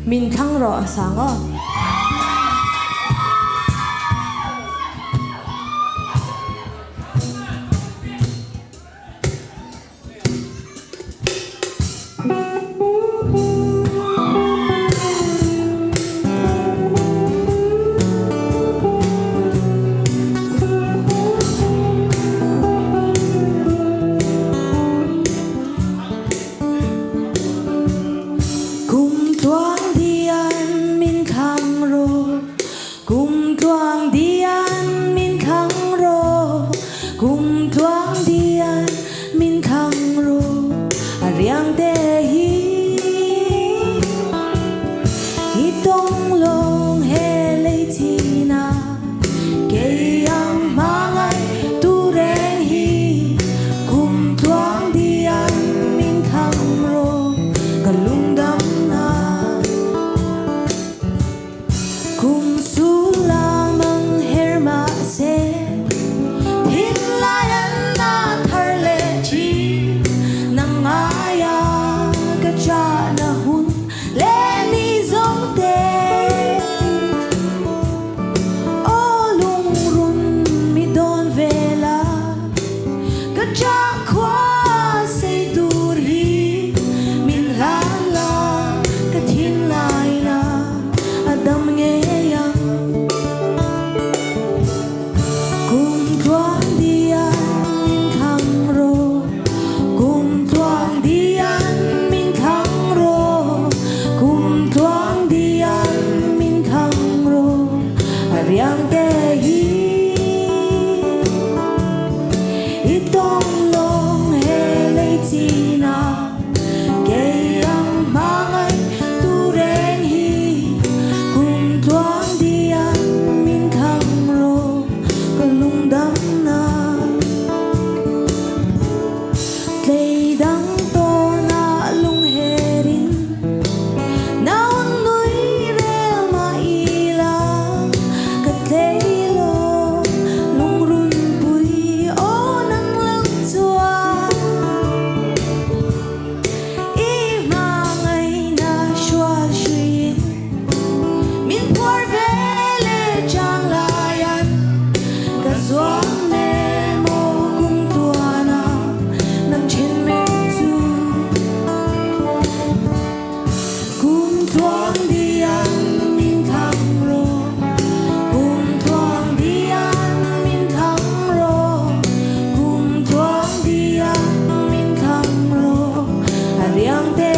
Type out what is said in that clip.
min khang ro sango riang te hi tong long he lei chi na ke yang mangai tu reng hi kum tuang dian min khang ro ka lung dam na kum su la mang her ma se hin la yan na thar le chi nang aya ka cha na hun le ni zong te o lung run mi don vela ka cha khwa se dur hi min la la ka thin lai na adam nge yang kum tuang dian min khang ro kum tuang dian min khang ro kum tuang dian min khang ro riang te hi tong long he lei chi na ke yang mangai tu reng hi kum tuang dian min khang ro ka lung dam na Tây đắng to na lung herin naon núi rel ma ila ka tây lo lung run bui o nang lang chua i ma ngai na shua shuin min por vele chang layan ka zuang ne mo kum tuana nang chen men tu kum tuang dian min khang ro kum tuang dian min khang ro kum tuang dian min khang ro riang te